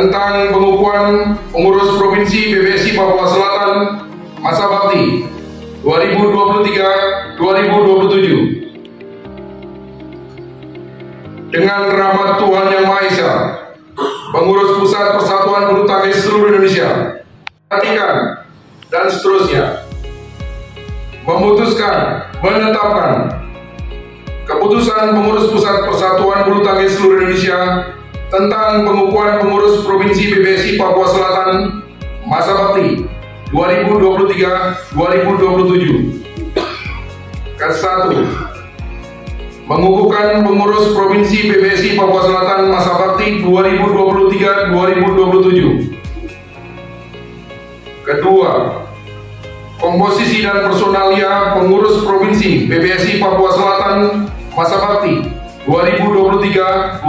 tentang pengukuhan pengurus Provinsi PPSI Papua Selatan masa bakti 2023-2027. Dengan rahmat Tuhan Yang Maha Esa, pengurus Pusat Persatuan Bulu Tangkis seluruh Indonesia, perhatikan dan seterusnya, memutuskan, menetapkan keputusan pengurus Pusat Persatuan Bulu Tangkis seluruh Indonesia tentang pengukuhan pengurus Provinsi PPSI Papua Selatan masa bakti 2023-2027. Ke-1, mengukuhkan pengurus Provinsi PPSI Papua Selatan masa bakti 2023-2027. Kedua, komposisi dan personalia pengurus Provinsi PPSI Papua Selatan masa bakti 2023-2027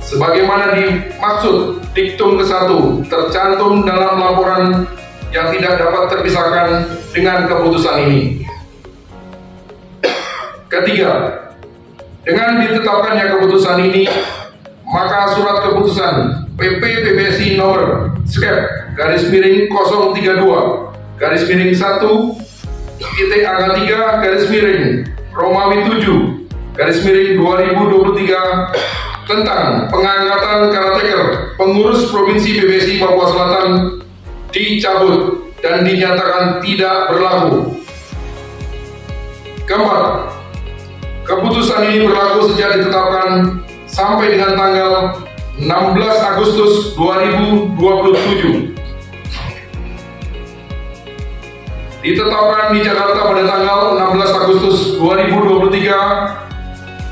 sebagaimana dimaksud diktum ke-1 tercantum dalam laporan yang tidak dapat terpisahkan dengan keputusan ini. Ketiga, dengan ditetapkannya keputusan ini, maka surat keputusan PP PPSI nomor /032/1/3 Romawi 7/2023 tentang pengangkatan caretaker pengurus Provinsi PPSI Papua Selatan dicabut dan dinyatakan tidak berlaku. Keempat, keputusan ini berlaku sejak ditetapkan sampai dengan tanggal 16 Agustus 2027. Ditetapkan di Jakarta pada tanggal 16 Agustus 2023,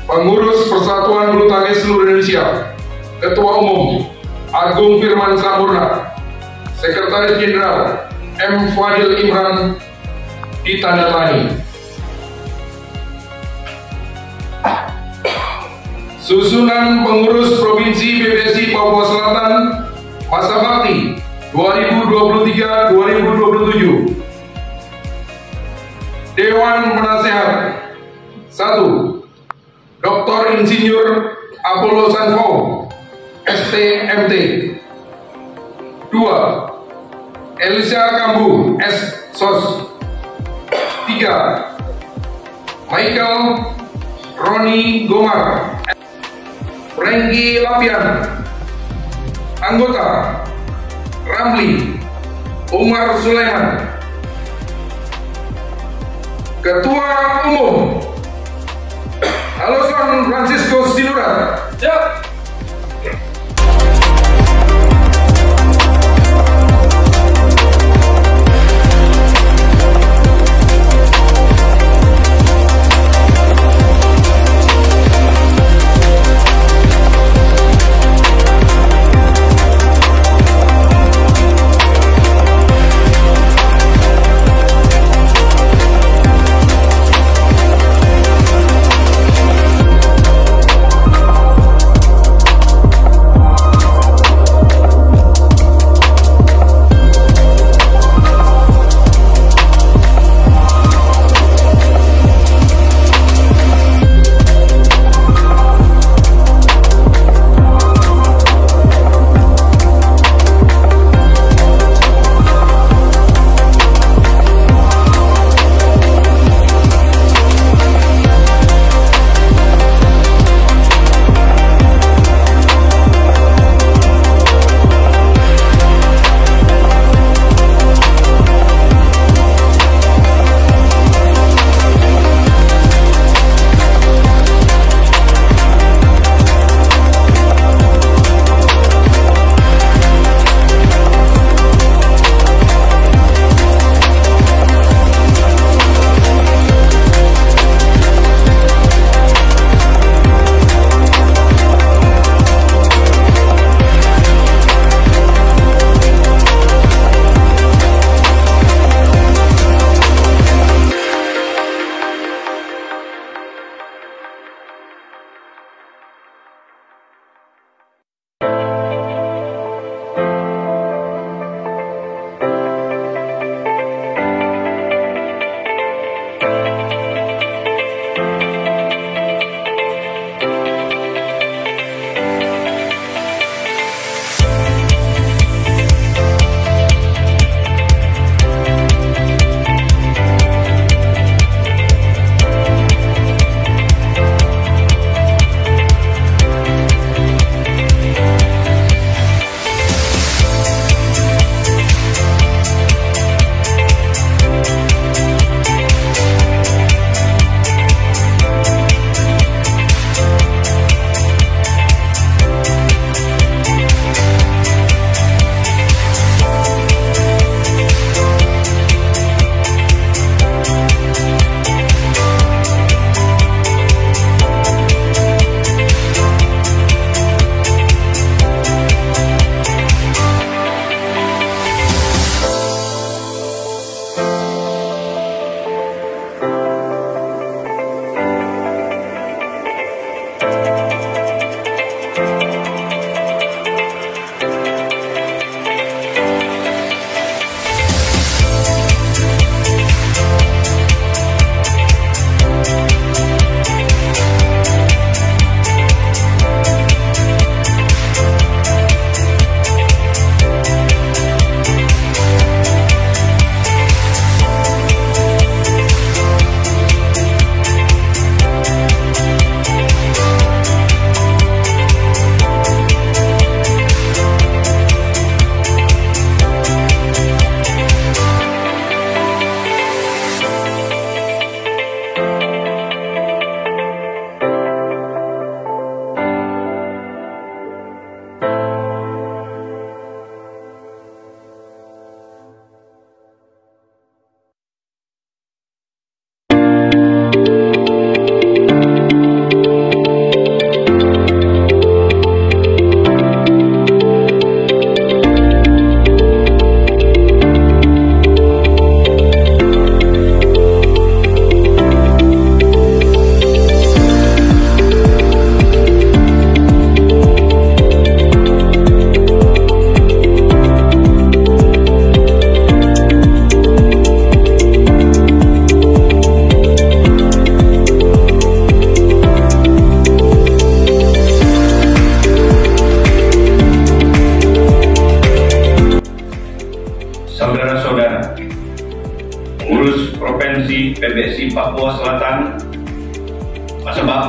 pengurus Persatuan Bulu Tangkis seluruh Indonesia, Ketua Umum Agung Firman Sampurna, Sekretaris Jenderal M. Fadil Imran ditandatangani. Susunan pengurus Provinsi PPSI Papua Selatan masa bakti 2023-2027. Dewan Penasehat 1. Dr. Insinyur Apollo Sanfo, STMT. 2. Elisa Kambu, S.Sos. 3. Michael Roni Gomar, Renggi Lapian. Anggota Ramli Umar Sulaiman. Ketua Umum Alonson Francisco Sinurat. Siap.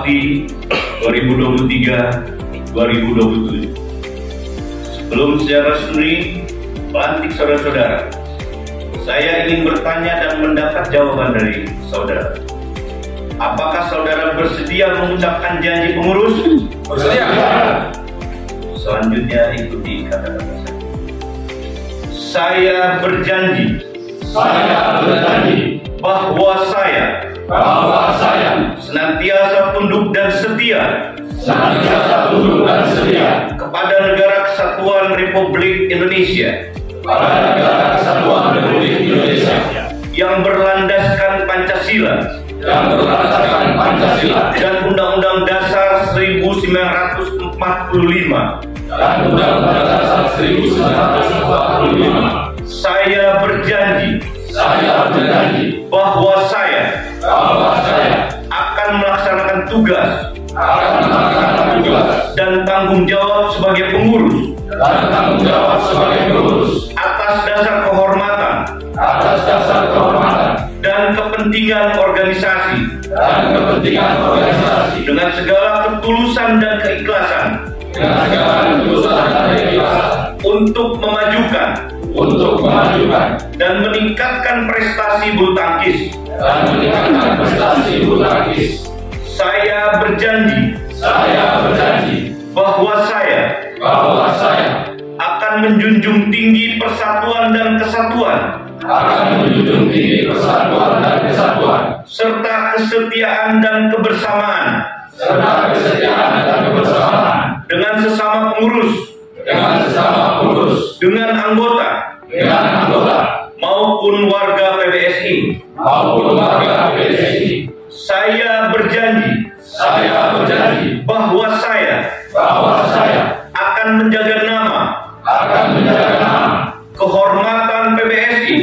Bakti 2023-2027. Sebelum secara resmi melantik saudara-saudara, saya ingin bertanya dan mendapat jawaban dari saudara. Apakah saudara bersedia mengucapkan janji pengurus? Bersedia. Selanjutnya ikuti kata-kata saya. Saya berjanji. Saya berjanji Bahwa saya senantiasa tunduk dan setia kepada Negara Kesatuan Republik Indonesia yang berlandaskan Pancasila dan Undang-Undang Dasar 1945. Saya berjanji bahwa saya akan melaksanakan tugas dan tanggung jawab sebagai pengurus atas dasar kehormatan dan kepentingan organisasi dengan segala ketulusan dan keikhlasan untuk memajukan dan meningkatkan prestasi bulu tangkis. Saya berjanji bahwa saya akan menjunjung tinggi persatuan dan kesatuan serta kesetiaan dan kebersamaan dengan sesama pengurus, dengan anggota maupun warga PBSI. Saya berjanji bahwa saya akan menjaga nama, kehormatan PBSI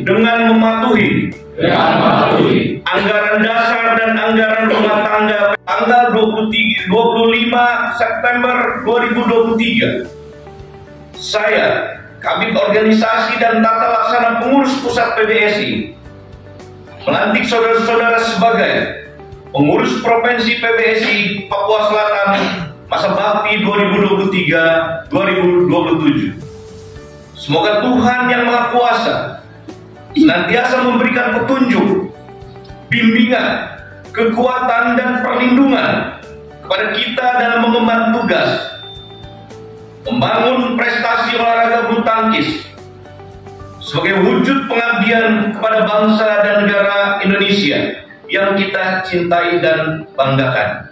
dengan mematuhi anggaran dasar dan anggaran rumah tangga tanggal 25 September 2023. Saya, Kabid Organisasi dan Tata Laksana Pengurus Pusat PBSI, melantik saudara-saudara sebagai pengurus Provinsi PBSI Papua Selatan masa bakti 2023-2027. Semoga Tuhan Yang Maha Kuasa senantiasa memberikan petunjuk, bimbingan, kekuatan dan perlindungan kepada kita dalam mengemban tugas membangun prestasi olahraga bulu tangkis sebagai wujud pengabdian kepada bangsa dan negara Indonesia yang kita cintai dan banggakan.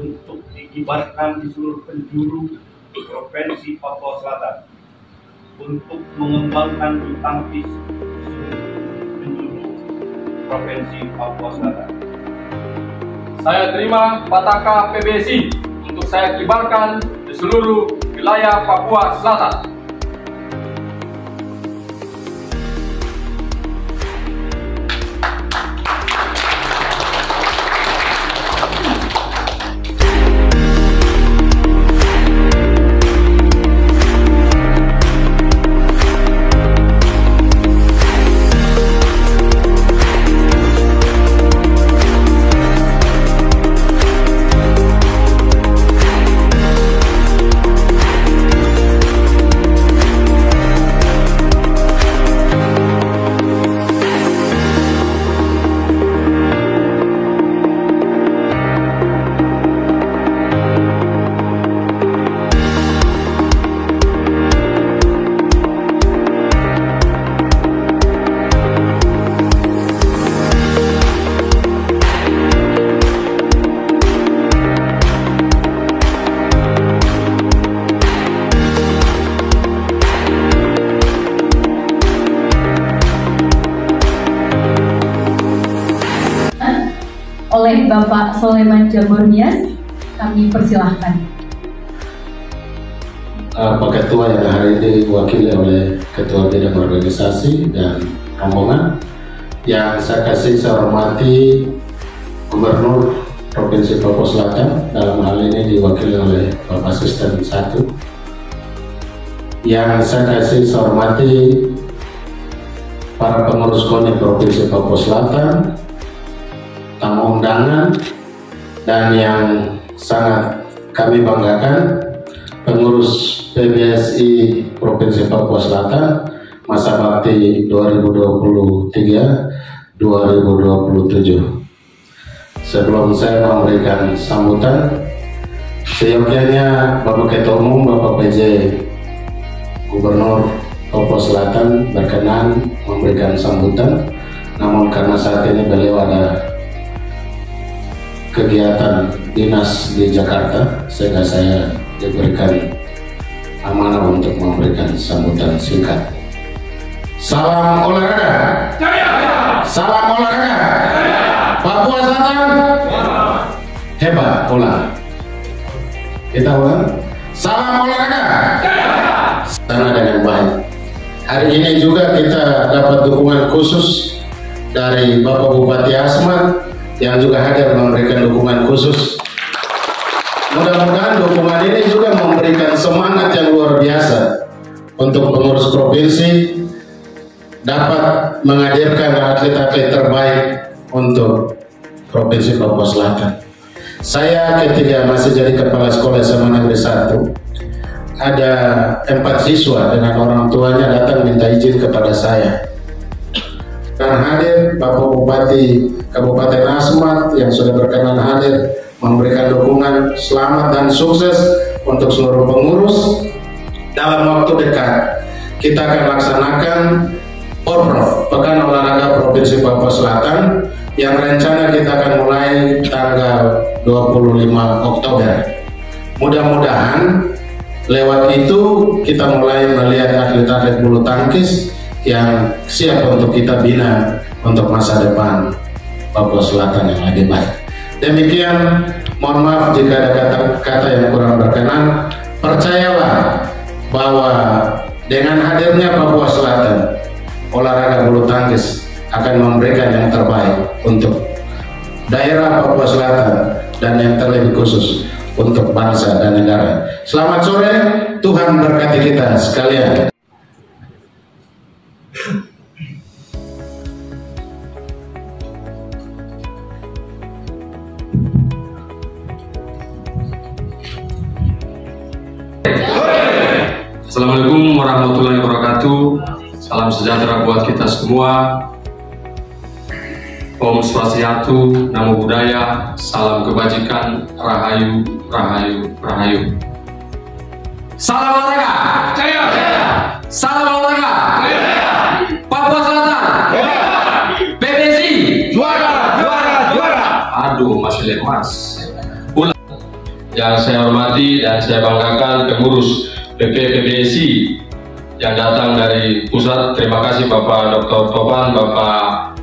Untuk dikibarkan di seluruh penjuru Provinsi Papua Selatan untuk mengembangkan bulu tangkis di seluruh penjuru Provinsi Papua Selatan. Saya terima Pataka PBSI untuk saya kibarkan di seluruh wilayah Papua Selatan. Bapak Soleman Jamurnias, kami persilahkan. Pak Ketua yang hari ini diwakili oleh Ketua Bidang Organisasi dan Rombongan, yang saya hormati Gubernur Provinsi Papua Selatan, dalam hal ini diwakili oleh Bapak Asisten 1, yang saya hormati para pengurus KONI Provinsi Papua Selatan, tamu undangan, dan yang sangat kami banggakan, pengurus PBSI Provinsi Papua Selatan masa bakti 2023-2027. Sebelum saya memberikan sambutan, seyogyanya Bapak Ketua Umum, Bapak PJ Gubernur Papua Selatan berkenan memberikan sambutan, namun karena saat ini beliau ada kegiatan dinas di Jakarta, sehingga saya diberikan amanah untuk memberikan sambutan singkat. Salam olahraga. Salam olahraga. Papua Selatan hebat. Ulang. Kita ulang. Salam olahraga. Sana dengan baik. Hari ini juga kita dapat dukungan khusus dari Bapak Bupati Asmat yang juga hadir memberikan dukungan khusus. Mudah-mudahan dukungan ini juga memberikan semangat yang luar biasa untuk pengurus provinsi dapat menghadirkan atlet-atlet terbaik untuk Provinsi Papua Selatan. Saya ketika masih jadi Kepala Sekolah SMA Negeri 1, ada 4 siswa dengan orang tuanya datang minta izin kepada saya. Dan hadir Bapak Bupati Kabupaten Asmat yang sudah berkenan hadir memberikan dukungan selamat dan sukses untuk seluruh pengurus. Dalam waktu dekat kita akan laksanakan Porprov, Pekan Olahraga Provinsi Papua Selatan, yang rencana kita akan mulai tanggal 25 Oktober. Mudah-mudahan lewat itu kita mulai melihat atlet-atlet bulu tangkis yang siap untuk kita bina untuk masa depan Papua Selatan yang lebih baik. Demikian, mohon maaf jika ada kata-kata yang kurang berkenan. Percayalah bahwa dengan hadirnya Papua Selatan, olahraga bulu tangkis akan memberikan yang terbaik untuk daerah Papua Selatan dan yang terlebih khusus untuk bangsa dan negara. Selamat sore, Tuhan berkati kita sekalian. Assalamualaikum warahmatullahi wabarakatuh. Salam sejahtera buat kita semua. Om Swastiastu, Namo Buddhaya, salam kebajikan, Rahayu, Rahayu, Rahayu. Salam olahraga, jaya, jaya. Salam olahraga, jaya. Papua Selatan, jaya. PBSI, juara, juara, juara. Aduh, masih lemas. Ulang. Yang saya hormati dan saya banggakan pengurus PBSI yang datang dari pusat. Terima kasih Bapak Dr. Topan, Bapak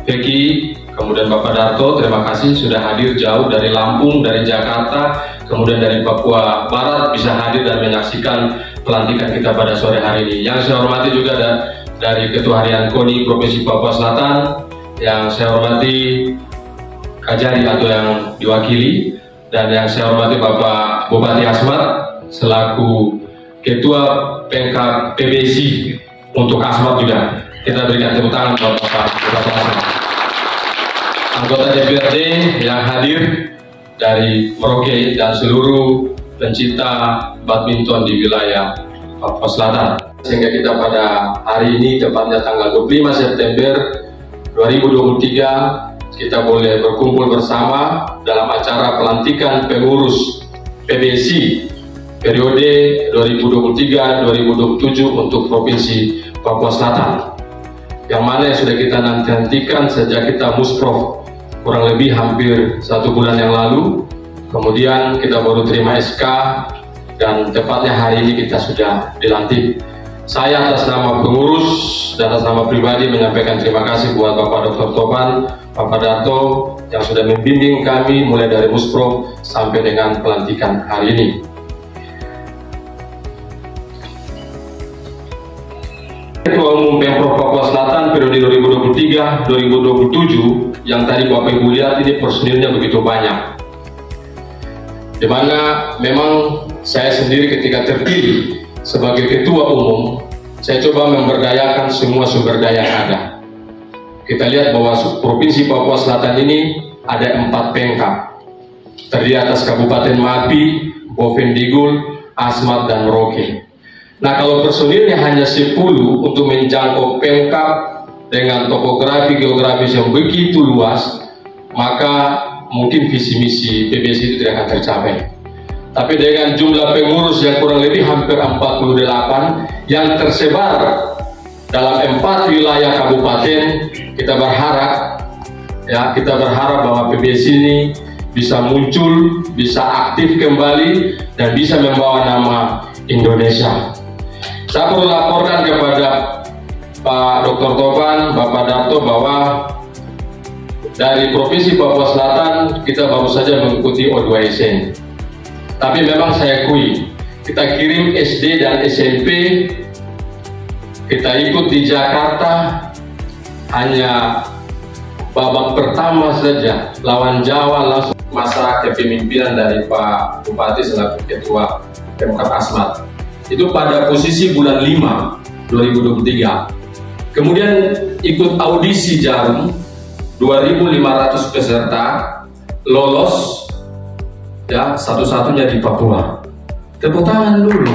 Feki, kemudian Bapak Darto, terima kasih sudah hadir jauh dari Lampung, dari Jakarta, kemudian dari Papua Barat bisa hadir dan menyaksikan pelantikan kita pada sore hari ini. Yang saya hormati juga dari Ketua Harian KONI Provinsi Papua Selatan, yang saya hormati Kajari atau yang diwakili, dan yang saya hormati Bapak Bupati Asmat selaku Ketua Pengkap PBSI untuk Asmat juga. Kita berikan tepuk tangan buat Bapak Bupati Asmat. Anggota DPRD yang hadir dari Merauke dan seluruh pencinta badminton di wilayah Papua Selatan. Sehingga kita pada hari ini, tepatnya tanggal 25 September 2023, kita boleh berkumpul bersama dalam acara pelantikan pengurus PBSI periode 2023-2027 untuk Provinsi Papua Selatan, yang mana yang sudah kita nantikan sejak kita musprov kurang lebih hampir 1 bulan yang lalu. Kemudian kita baru terima SK dan tepatnya hari ini kita sudah dilantik. Saya atas nama pengurus dan atas nama pribadi menyampaikan terima kasih buat Bapak Dr. Topan, Bapak Darto yang sudah membimbing kami mulai dari Muspro sampai dengan pelantikan hari ini. Ketua Umum Pemprov Papua Selatan periode 2023-2027 yang tadi Bapak Ibu lihat ini personilnya begitu banyak, di mana memang saya sendiri ketika terpilih sebagai Ketua Umum, saya coba memberdayakan semua sumber daya yang ada. Kita lihat bahwa Provinsi Papua Selatan ini ada 4 pemkab, terdiri atas Kabupaten Mapi, Bovendigul, Asmat, dan Merauke. Nah, kalau personilnya hanya 10 untuk menjangkau pemkab dengan topografi geografis yang begitu luas, maka mungkin visi misi PBSI itu tidak akan tercapai. Tapi dengan jumlah pengurus yang kurang lebih hampir 48 yang tersebar dalam 4 wilayah kabupaten, kita berharap bahwa PBSI ini bisa muncul, bisa aktif kembali, dan bisa membawa nama Indonesia. Saya perlu laporkan kepada Pak Dr. Topan, Bapak Darto bahwa dari Provinsi Papua Selatan kita baru saja mengikuti O2SN. Tapi memang saya akui, kita kirim SD dan SMP, kita ikut di Jakarta, hanya babak pertama saja lawan Jawa langsung masa kepemimpinan dari Pak Bupati selaku Ketua Pemkab Asmat. Itu pada posisi bulan 5 2023. Kemudian ikut audisi Jarum, 2.500 peserta lolos, ya, satu-satunya di Papua. Tepuk tangan dulu.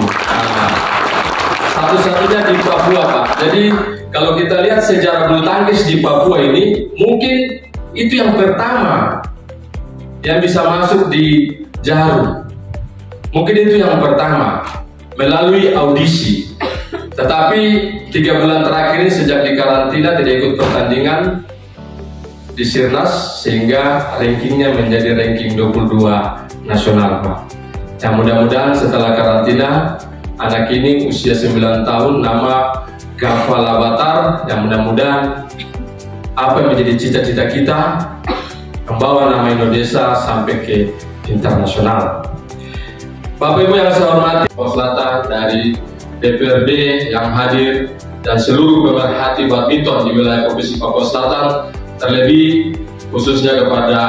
Satu-satunya di Papua, Pak. Jadi kalau kita lihat sejarah bulu tangkis di Papua ini, mungkin itu yang pertama yang bisa masuk di Jarum. Mungkin itu yang pertama melalui audisi. Tetapi 3 bulan terakhir ini sejak di karantina tidak ikut pertandingan di Sirnas, sehingga rankingnya menjadi ranking 22 nasional, Pak. Yang mudah-mudahan setelah karantina, anak ini usia 9 tahun, nama Gafal Avatar, yang mudah-mudahan apa yang menjadi cita-cita kita, membawa nama Indonesia sampai ke internasional. Bapak Ibu yang saya hormati, Papua Selatan, dari DPRD yang hadir, dan seluruh pemerhati badminton di wilayah Provinsi Papua Selatan, terlebih khususnya kepada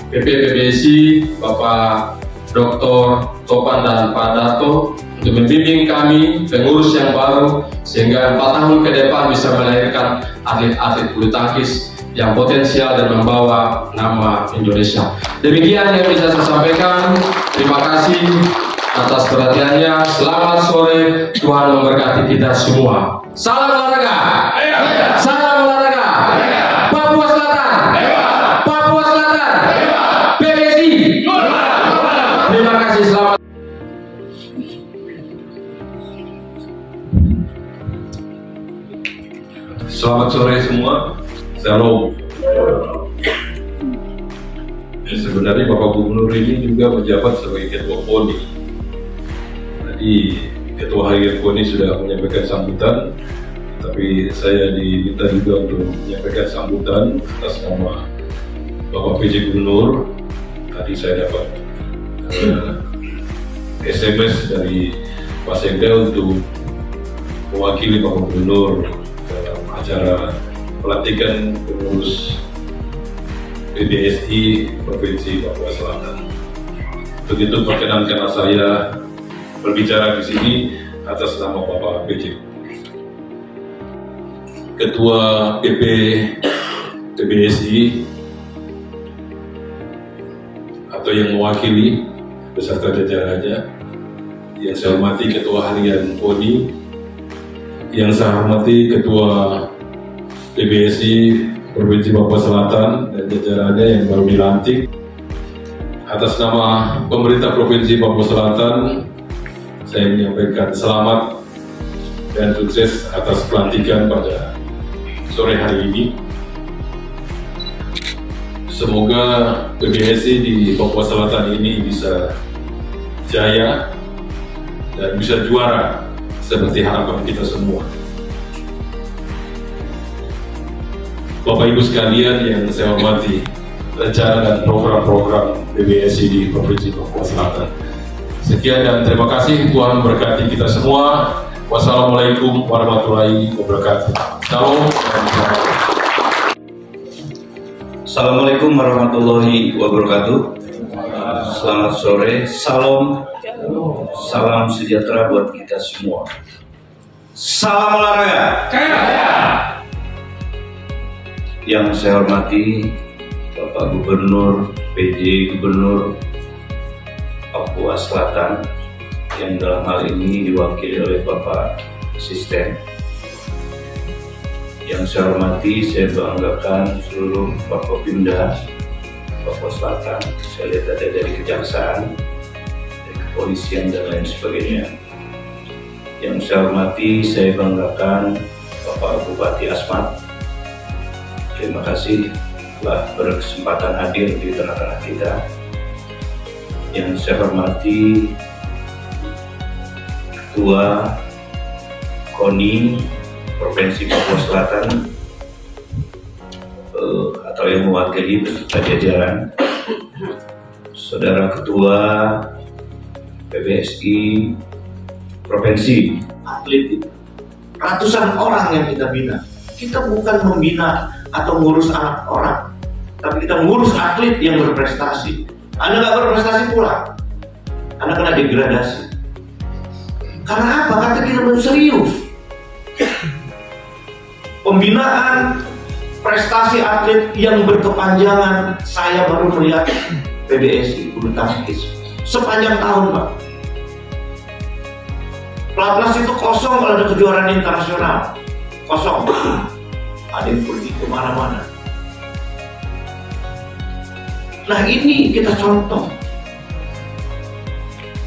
PBSI, Bapak Dr. Topan dan Pak Darto, untuk membimbing kami, pengurus yang baru, sehingga 4 tahun ke depan bisa melahirkan atlet-atlet bulu tangkis yang potensial dan membawa nama Indonesia. Demikian yang bisa saya sampaikan. Terima kasih atas perhatiannya. Selamat sore, Tuhan memberkati kita semua. Salam olahraga. Salam olahraga. Papua Selatan. Papua Selatan. PBSI. Terima kasih. Selamat. Selamat sore semua. Shalom. Sebenarnya Bapak Gubernur ini juga menjabat sebagai Ketua PONI. Tadi Ketua Harian PONI sudah menyampaikan sambutan, tapi saya diminta juga untuk menyampaikan sambutan atas nama Bapak PJ Gubernur. Tadi saya dapat SMS dari Pak Sekda untuk mewakili Bapak Gubernur dalam acara pelantikan pengurus PBSI Provinsi Papua Selatan. Begitu perkenankanlah saya berbicara di sini atas nama Bapak PJ, Ketua PP PBSI, atau yang mewakili beserta jajarannya. Yang saya hormati Ketua Harian PONI, yang saya hormati Ketua PBSI Provinsi Papua Selatan dan jajarannya yang baru dilantik. Atas nama pemerintah Provinsi Papua Selatan, saya menyampaikan selamat dan sukses atas pelantikan pada sore hari ini. Semoga PBSI di Papua Selatan ini bisa jaya dan bisa juara seperti harapan kita semua. Bapak Ibu sekalian yang saya hormati, rencana dan program-program PBSI di Provinsi Papua Selatan. Sekian dan terima kasih. Tuhan berkati kita semua. Wassalamualaikum warahmatullahi wabarakatuh. Salam. Assalamualaikum warahmatullahi wabarakatuh. Selamat sore, salam sejahtera buat kita semua. Salam olahraga. Yang saya hormati Bapak Gubernur, PJ Gubernur Papua Selatan, yang dalam hal ini diwakili oleh Bapak Asisten. Yang saya hormati, saya banggakan seluruh Bapak Pimda Papua Selatan. Saya lihat ada dari kejaksaan, dari kepolisian dan lain sebagainya. Yang saya hormati, saya banggakan Bapak Bupati Asmat. Terima kasih telah berkesempatan hadir di tengah-tengah kita. Yang saya hormati Ketua KONI Provinsi Papua Selatan atau yang mewakili beserta jajaran, Saudara Ketua PBSI Provinsi. Atlet itu ratusan orang yang kita bina. Kita bukan membina atau ngurus anak orang, tapi kita ngurus atlet yang berprestasi. Anda nggak berprestasi pula, Anda kena degradasi. Karena apa? Karena kita belum serius. Pembinaan prestasi atlet yang berkepanjangan, saya baru melihat PBSI bulu tangkis sepanjang tahun, Pak. Pelatnas itu kosong kalau ada kejuaraan internasional, kosong. Ada yang pergi kemana-mana. Nah, ini kita contoh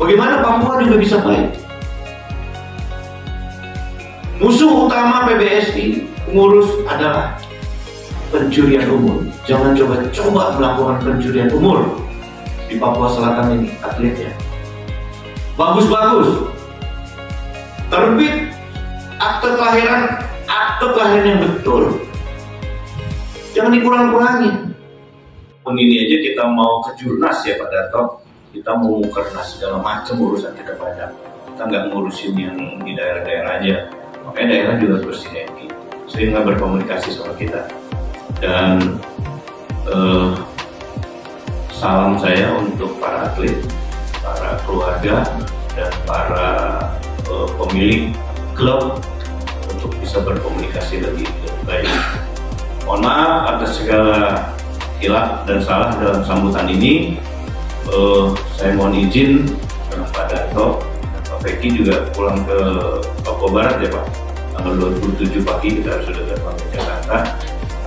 bagaimana Papua juga bisa baik. Musuh utama PBSI pengurus adalah pencurian umur. Jangan coba melakukan pencurian umur di Papua Selatan ini. Atletnya bagus-bagus, terbit akte kelahiran yang betul, jangan dikurang-kurangin. Pun ini aja kita mau ke Jurnas ya Pak Darto, kita mau mukernas segala macam urusan kita banyak. Kita nggak ngurusin yang di daerah-daerah aja. Makanya daerah juga harus bersinergi sehingga berkomunikasi sama kita. Dan salam saya untuk para atlet, para keluarga, dan para pemilik klub untuk bisa berkomunikasi lebih baik. Mohon maaf atas segala hilaf dan salah dalam sambutan ini. Saya mohon izin Pak Darto, Pak Peki juga pulang ke Papua Barat ya Pak. Tanggal 27 pagi kita sudah terbang ke Jakarta.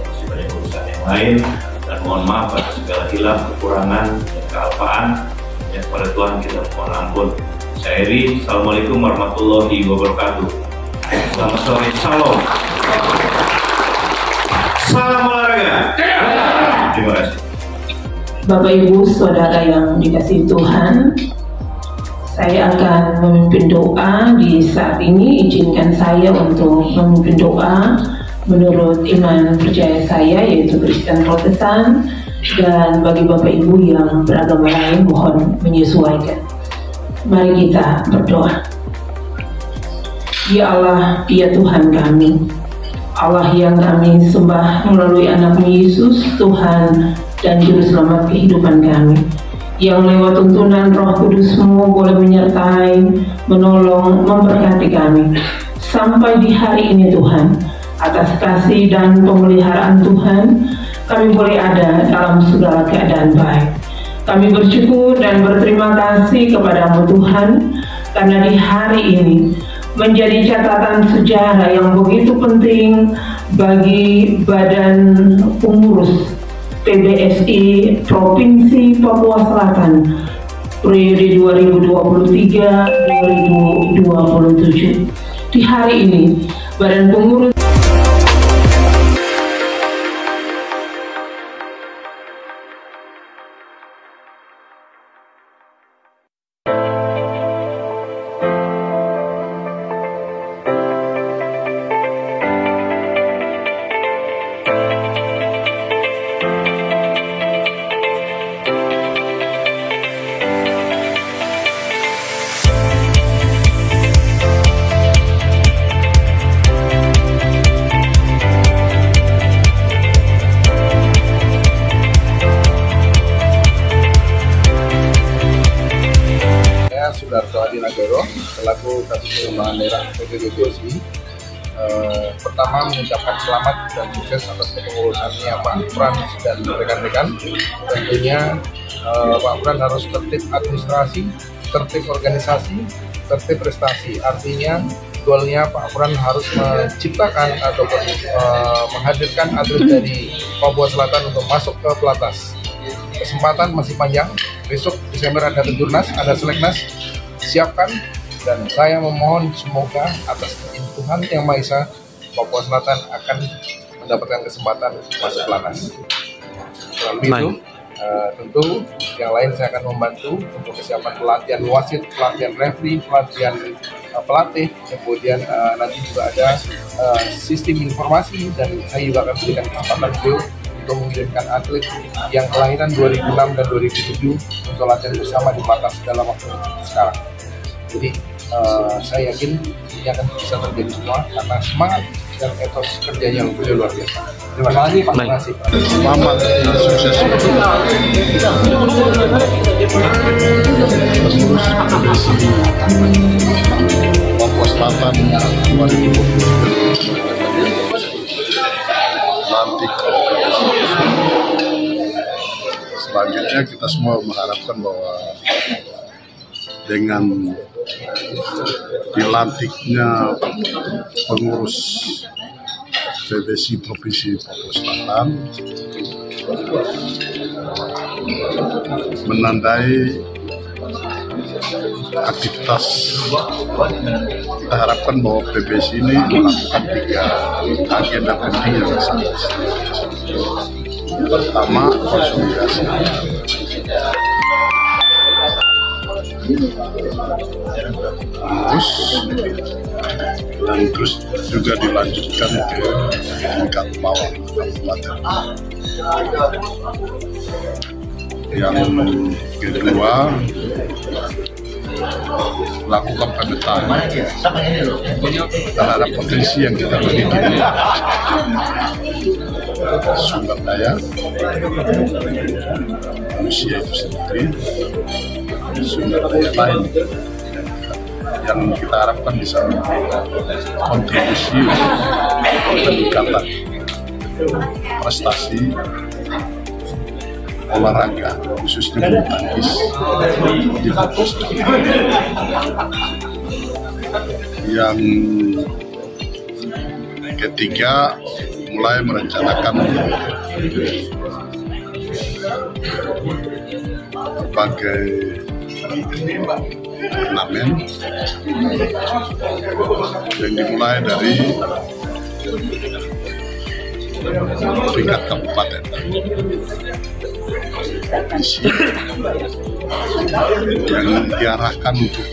Masih banyak urusan yang lain. Dan mohon maaf atas segala hilaf, kekurangan, dan kealpaan. Ya, pada Tuhan kita mohon ampun. Saya Eri, Assalamualaikum warahmatullahi wabarakatuh. Selamat sore, salam. Salam olahraga. Terima kasih. Bapak Ibu Saudara yang dikasihi Tuhan, saya akan memimpin doa di saat ini. Izinkan saya untuk memimpin doa menurut iman percaya saya, yaitu Kristen Protestan, dan bagi Bapak Ibu yang beragama lain mohon menyesuaikan. Mari kita berdoa. Ya Allah, ya Tuhan kami, Allah yang kami sembah melalui anak-Mu Yesus, Tuhan dan Juru Selamat kehidupan kami, yang lewat tuntunan Roh Kudus-Mu boleh menyertai, menolong, memberkati kami sampai di hari ini Tuhan. Atas kasih dan pemeliharaan Tuhan, kami boleh ada dalam segala keadaan baik. Kami bersyukur dan berterima kasih kepada-Mu Tuhan, karena di hari ini menjadi catatan sejarah yang begitu penting bagi Badan Pengurus PBSI Provinsi Papua Selatan periode 2023-2027. Di hari ini Badan Pengurus Sudarto Adinagoro selaku Kabid Pengembangan Daerah PBBSI. Pertama mengucapkan selamat dan sukses atas kepengurusannya Pak Pran dan rekan-rekan. Tentunya Pak Pran harus tertib administrasi, tertib organisasi, tertib prestasi. Artinya goalnya Pak Pran harus menciptakan ataupun menghadirkan atlet dari Papua Selatan untuk masuk ke pelatnas. Kesempatan masih panjang. Besok Desember ada Kejurnas, ada Seleknas. Siapkan, dan saya memohon semoga atas izin Tuhan Yang Maha Esa, Papua Selatan akan mendapatkan kesempatan masuk pelatnas. Lebih itu, tentu yang lain saya akan membantu untuk kesiapan pelatihan wasit, pelatihan referee, pelatihan pelatih, kemudian nanti juga ada sistem informasi, dan saya juga akan berikan kesempatan beliau untuk mengirimkan atlet yang kelahiran 2006 dan 2007 untuk latihan bersama di pelatnas dalam waktu sekarang. Jadi saya yakin ini akan bisa terjadi semua karena semangat dan etos kerjanya beliau luar biasa. Terima kasih Pak. Terima kasih. Selamat dan sukses. Papua Selatan 2020. Nanti selanjutnya kita semua mengharapkan bahwa dengan dilantiknya pengurus PBSI Provinsi Papua Selatan menandai aktivitas. Kita harapkan bahwa PBSI ini melakukan 3 agenda penting yang sangat strategis. Pertama, konsolidasi. Terus juga dilanjutkan ke tingkat bawah kabupaten. Yang kedua, lakukan pemetaan terhadap potensi yang kita miliki, sumber daya manusia itu sendiri, sumber daya lain yang kita harapkan bisa kontribusi peningkatan prestasi olahraga, khususnya bulu tangkis di Papua Selatan. Yang ketiga, mulai merencanakan berbagai turnamen yang dimulai dari tingkat kabupaten, yang diarahkan untuk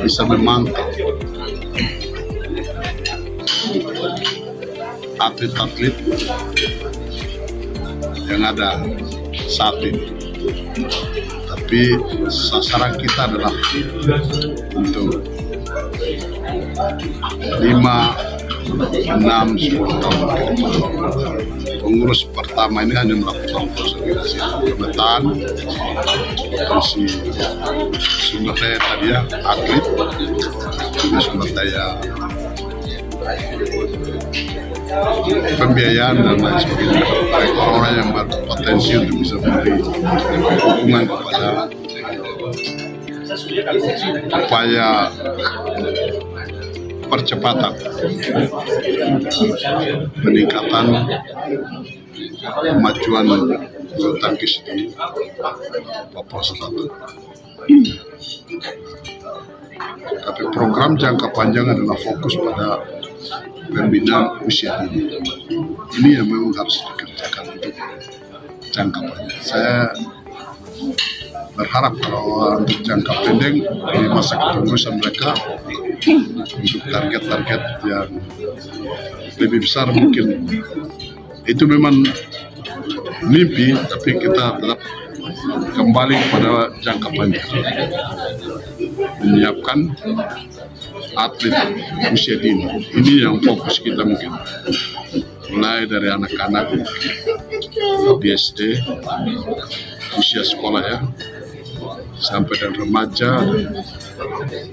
bisa memantau atlet-atlet yang ada saat ini. Tapi sasaran kita adalah untuk 5, 6, 10 tahun ke depan. Pengurus pertama ini hanya melakukan konsolidasi pemetaan potensi sumber daya tadi ya, atlet, juga sumber daya pembiayaan dan lain sebagainya. Orang-orang yang berpotensi untuk bisa memberi dukungan kepada upaya percepatan peningkatan kemajuan bulu tangkis di Papua Selatan. Tapi program jangka panjang adalah fokus pada pembinaan usia dini. Ini yang memang harus dikerjakan untuk jangka panjang. Saya berharap kalau untuk jangka pendek di masa kepengurusan mereka untuk target-target yang lebih besar mungkin. Itu memang mimpi, tapi kita tetap kembali pada jangka panjang, menyiapkan atlet usia dini. Ini yang fokus kita mungkin, mulai dari anak-anak di SD, usia sekolah ya, sampai dan remaja.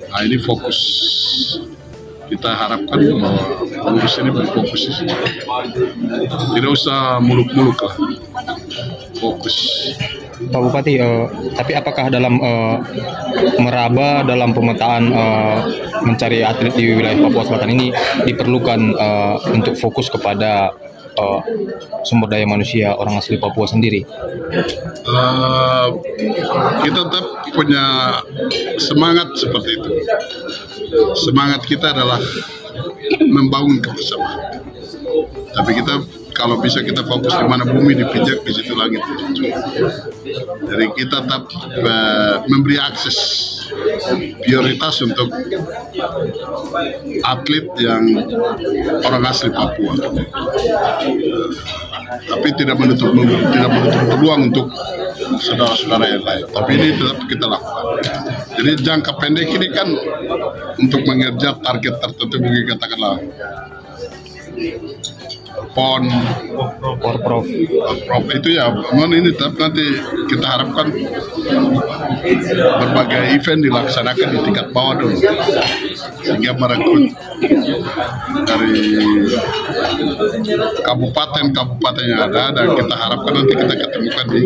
Nah, ini fokus. Kita harapkan bahwa pengurus ini berfokus di sini. Tidak usah muluk-muluk lah. Fokus. Pak Bupati, tapi apakah dalam meraba dalam pemetaan mencari atlet di wilayah Papua Selatan ini diperlukan untuk fokus kepada sumber daya manusia orang asli Papua sendiri? Kita tetap punya semangat seperti itu. Semangat kita adalah membangun kebersamaan. Tapi kita kalau bisa kita fokus di mana bumi dipijak, di situ langit ditunjuk. Jadi kita tetap memberi akses prioritas untuk atlet yang orang asli Papua. Tapi tidak menutup peluang untuk saudara-saudara yang lain. Tapi ini tetap kita lakukan. Jadi jangka pendek ini kan untuk mengejar target tertentu, mungkin katakanlah PON, Porprov itu ya, ini tetap nanti kita harapkan berbagai event dilaksanakan di tingkat bawah dulu, sehingga merekrut dari kabupaten yang ada, dan kita harapkan nanti kita ketemukan di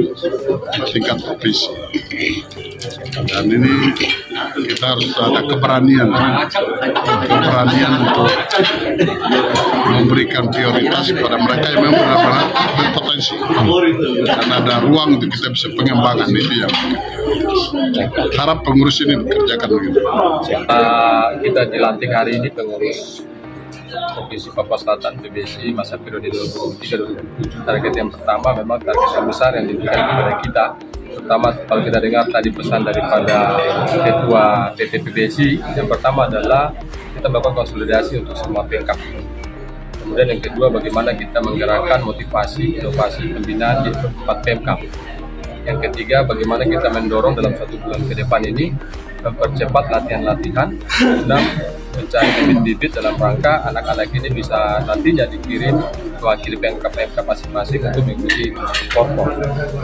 tingkat provinsi. Dan ini kita harus ada keberanian untuk memberikan prioritas kepada mereka yang memang benar-benar berpotensi, dan ada ruang untuk kita bisa pengembangan. Itu yang harap pengurus ini bekerjakan begitu. Kita dilantik hari ini pengurus Provinsi Papua Selatan PBSI masa periode 2023-2027. Target yang pertama memang target yang besar yang diberikan kepada kita. Pertama, kalau kita dengar tadi pesan daripada Ketua PT PBSI, yang pertama adalah kita melakukan konsolidasi untuk semua pemkap. Kemudian yang kedua, bagaimana kita menggerakkan motivasi, inovasi, pembinaan di 4 pemkap. Yang ketiga, bagaimana kita mendorong dalam 1 bulan ke depan ini mempercepat latihan-latihan, mencari bibit-bibit dalam rangka anak-anak ini bisa nantinya dikirim mewakili pemkap-pemkap masing-masing untuk mengikuti Porprov.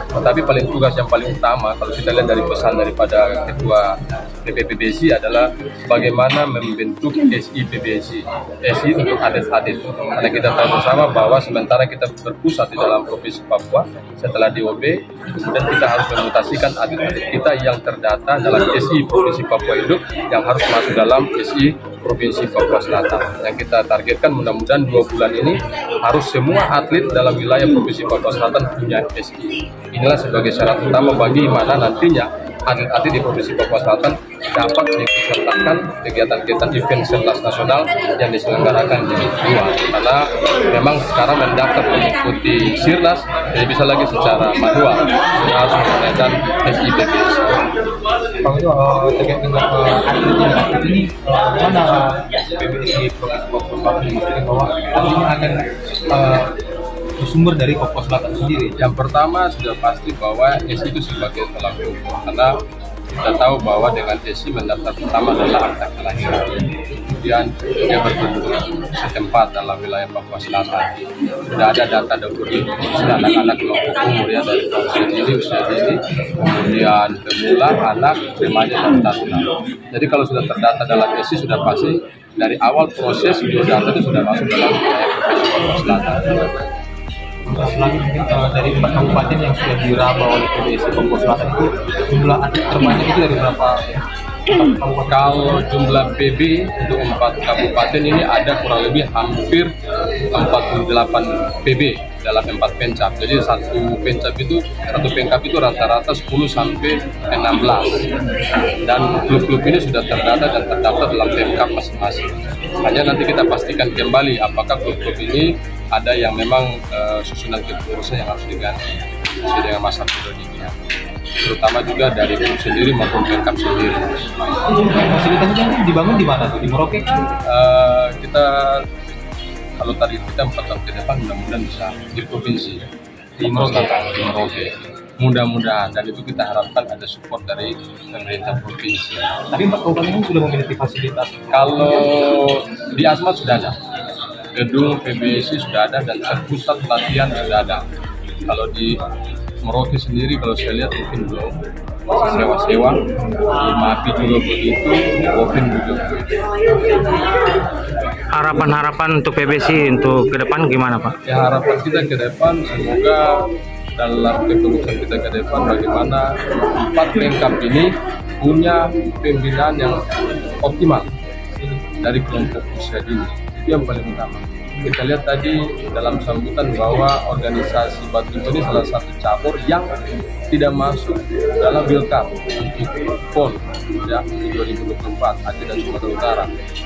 Tetapi tugas yang paling utama kalau kita lihat dari pesan daripada Ketua PBSI adalah bagaimana membentuk SI PBSI, SI untuk atlet-atlet. Karena kita tahu bersama bahwa sementara kita berpusat di dalam Provinsi Papua, setelah DOB, kemudian kita harus memutasikan atlet-atlet kita yang terdata dalam SI Provinsi Papua Induk yang harus masuk dalam SI Provinsi Papua Selatan. Yang kita targetkan mudah-mudahan 2 bulan ini harus semua atlet dalam wilayah Provinsi Papua Selatan punya SI. Inilah sebagai syarat utama bagi mana nantinya atlet-atlet di Provinsi Papua Selatan dapat diikutsertakan kegiatan-kegiatan event Sirnas nasional yang diselenggarakan di luar. Karena memang sekarang mendaftar mengikuti Sirnas jadi bisa lagi secara manual, harus menggunakan SI PBSI. Pak itu terkait dengan atlet ini, mana PBSI Provinsi Papua Selatan memastikan bahwa atlet ini akan bersumber dari Papua Selatan sendiri? Yang pertama sudah pasti bahwa SI itu sebagai tolak ukur, karena kita tahu bahwa dengan SI mendaftar pertama adalah akta kelahiran, kemudian dia berpenduduk setempat dalam wilayah Papua Selatan. Sudah ada data dokumen anak-anak kelompok umur ya dari usia ini, kemudian pemula, anak, remaja dan taruna. Jadi kalau sudah terdata dalam SI sudah pasti dari awal proses biodata itu sudah masuk dalam wilayah Provinsi Papua Selatan. Selanjutnya dari 4 kabupaten yang sudah diraba oleh PBSI Papua Selatan itu jumlah atlet terbanyak itu dari berapa kabupaten? Kalau jumlah PB untuk 4 kabupaten ini ada kurang lebih hampir 48 PB dalam 4 pencap. Jadi satu pemkap itu rata-rata 10 sampai 16. Dan klub-klub ini sudah terdata dan terdaftar dalam pemkap masing-masing. Hanya nanti kita pastikan kembali apakah klub-klub ini ada yang memang susunan kepengurusan yang harus diganti sesuai dengan masa periodenya, terutama juga dari klub sendiri maupun pemkap sendiri. Fasilitasnya dibangun di mana tuh? Di Merauke? Kita kalau target kita 4 tahun ke depan mudah-mudahan bisa di provinsi di Merauke. Mudah-mudahan, dan itu kita harapkan ada support dari pemerintah provinsi. Tapi 4 kabupaten ini sudah memiliki fasilitas? Kalau di Asmat sudah ada, gedung PBSI sudah ada dan pusat latihan sudah ada. Kalau di Merauke sendiri kalau saya lihat mungkin belum. sewa-sewa, Mapi juga begitu, Wofin juga. Harapan-harapan untuk PBSI untuk ke depan gimana Pak? Ya harapan kita ke depan semoga dalam kepengurusan kita ke depan bagaimana 4 lengkap ini punya pembinaan yang optimal dari kelompok usia dini. Itu yang paling utama. Kita lihat tadi dalam sambutan bahwa organisasi badminton ini salah satu cabur yang tidak masuk dalam Wilkam untuk PON ya, untuk 2024 Aceh dan Sumatera Utara.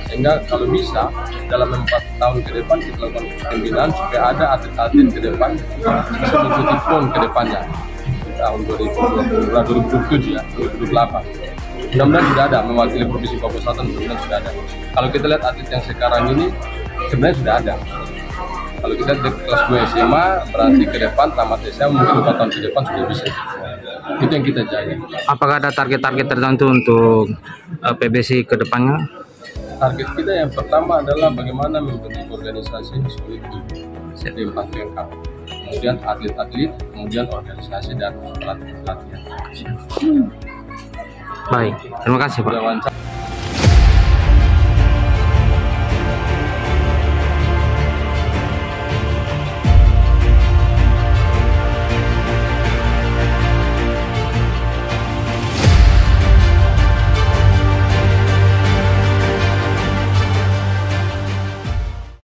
Sehingga kalau bisa dalam 4 tahun ke depan kita lakukan pembinaan supaya ada atlet-atlet ke depan bisa mengikuti PON ke depannya tahun 2027 ya, 2028. Mudah-mudahan sudah ada mewakili Provinsi Papua Selatan, mudah-mudahan sudah ada. Kalau kita lihat atlet yang sekarang ini sebenarnya sudah ada. Kalau kita di kelas 2 SMA berarti ke depan tamat SMA mungkin 4 tahun ke depan sudah bisa. Itu yang kita jaga. Apakah ada target-target tertentu untuk PBSI ke depannya? Target kita yang pertama adalah bagaimana membentuk organisasi solid di 4 lengkap. Kemudian atlet-atlet, kemudian organisasi dan pelatihan. Baik, terima kasih Pak.